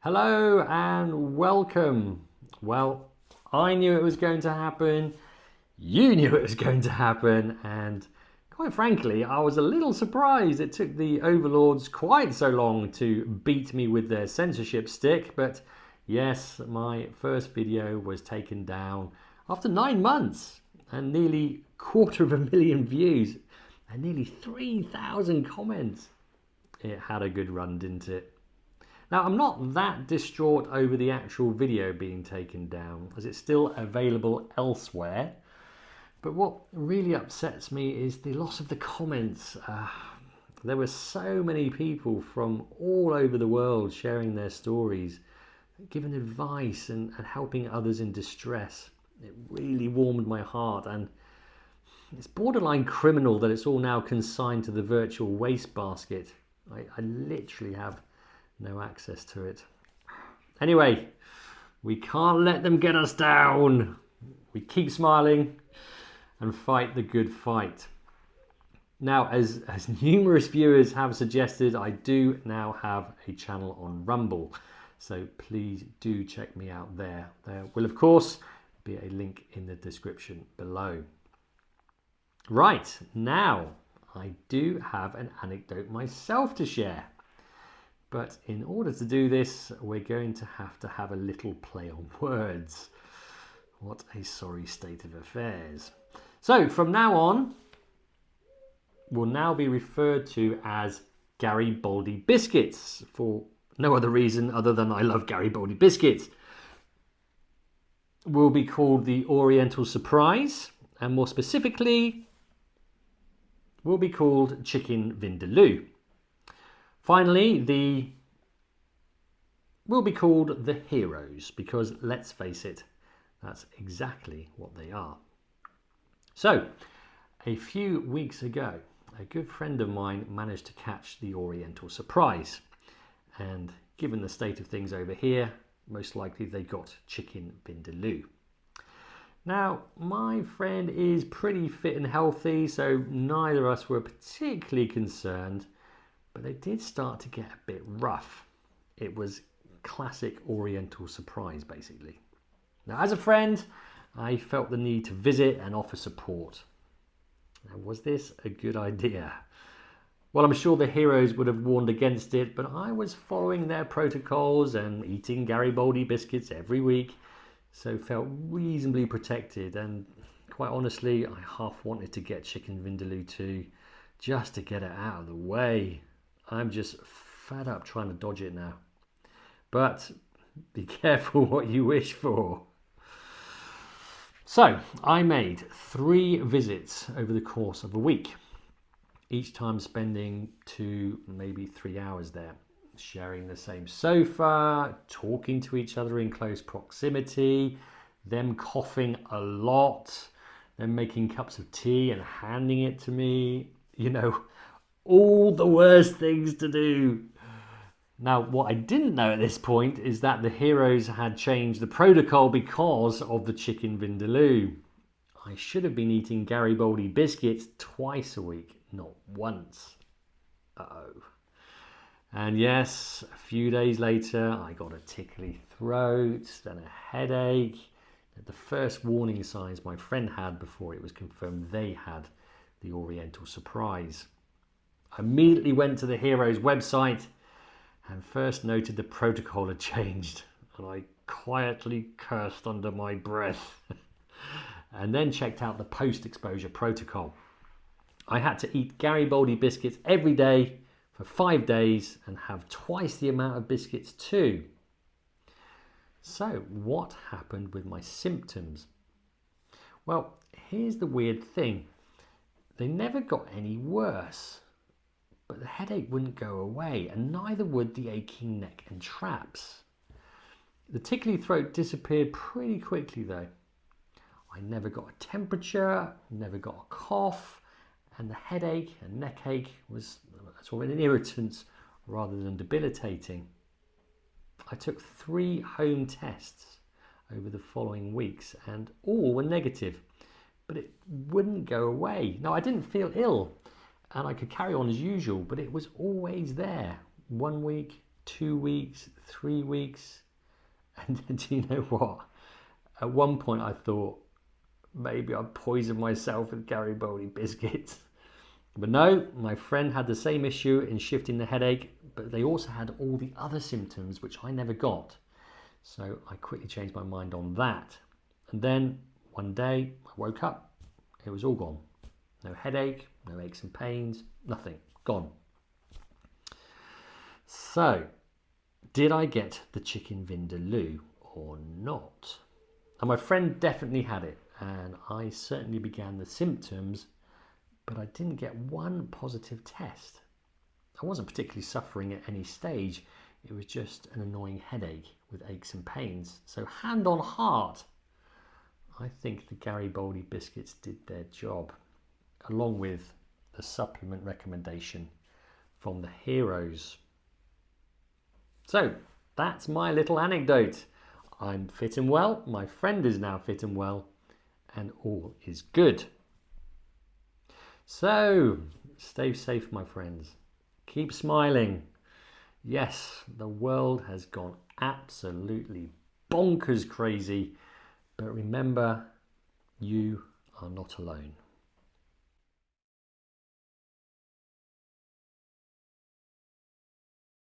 Hello and welcome. Well, I knew it was going to happen, you knew it was going to happen, and quite frankly, I was a little surprised it took the overlords quite so long to beat me with their censorship stick, but yes, my first video was taken down after 9 months and nearly 250,000 views and nearly 3,000 comments. It had a good run, didn't it? Now, I'm not that distraught over the actual video being taken down, as it's still available elsewhere. But what really upsets me is the loss of the comments. There were so many people from all over the world sharing their stories, giving advice and helping others in distress. It really warmed my heart, and it's borderline criminal that it's all now consigned to the virtual wastebasket. I literally have no access to it. Anyway, we can't let them get us down. We keep smiling and fight the good fight. Now, as numerous viewers have suggested, I do now have a channel on Rumble. So please do check me out there. There will, of course, be a link in the description below. Right, now I do have an anecdote myself to share. But in order to do this, we're going to have a little play on words. What a sorry state of affairs. So from now on, we'll now be referred to as Garibaldi biscuits for no other reason other than I love Garibaldi biscuits. Will be called the Oriental Surprise, and more specifically, will be called Chicken Vindaloo. Finally, will be called the Heroes, because let's face it, that's exactly what they are. So, a few weeks ago, a good friend of mine managed to catch the Oriental Surprise. And given the state of things over here, most likely they got Chicken Vindaloo. Now, my friend is pretty fit and healthy, so neither of us were particularly concerned. But they did start to get a bit rough. It was classic Oriental Surprise, basically. Now, as a friend, I felt the need to visit and offer support. Now, was this a good idea? Well, I'm sure the heroes would have warned against it, but I was following their protocols and eating Garibaldi biscuits every week, so felt reasonably protected. And quite honestly, I half wanted to get Chicken Vindaloo too, just to get it out of the way. I'm just fed up trying to dodge it now. But be careful what you wish for. So I made 3 visits over the course of a week, each time spending 2, maybe 3 hours there, sharing the same sofa, talking to each other in close proximity, them coughing a lot, them making cups of tea and handing it to me, all the worst things to do. Now, what I didn't know at this point is that the heroes had changed the protocol because of the Chicken Vindaloo. I should have been eating Garibaldi biscuits twice a week, not once. Uh-oh. And yes, a few days later, I got a tickly throat, then a headache. The first warning signs my friend had before it was confirmed they had the Oriental Surprise. I immediately went to the Heroes website and first noted the protocol had changed, and I quietly cursed under my breath and then checked out the post-exposure protocol. I had to eat Garibaldi biscuits every day for 5 days and have twice the amount of biscuits too. So what happened with my symptoms? Well, here's the weird thing. They never got any worse. But the headache wouldn't go away, and neither would the aching neck and traps. The tickly throat disappeared pretty quickly though. I never got a temperature, never got a cough, and the headache and neck ache was sort of an irritant rather than debilitating. I took 3 home tests over the following weeks and all were negative, but it wouldn't go away. Now, I didn't feel ill and I could carry on as usual, but it was always there. 1 week, 2 weeks, 3 weeks. And do you know what? At one point I thought maybe I'd poison myself with Garibaldi biscuits. But no, my friend had the same issue in shifting the headache, but they also had all the other symptoms which I never got. So I quickly changed my mind on that. And then one day I woke up, it was all gone. No headache, no aches and pains, nothing, gone. So, did I get the chicken vindaloo or not? And my friend definitely had it, and I certainly began the symptoms, but I didn't get one positive test. I wasn't particularly suffering at any stage. It was just an annoying headache with aches and pains. So hand on heart, I think the Garibaldi biscuits did their job, along with the supplement recommendation from the heroes. So that's my little anecdote. I'm fit and well, my friend is now fit and well, and all is good. So stay safe, my friends. Keep smiling. Yes, the world has gone absolutely bonkers crazy, but remember, you are not alone.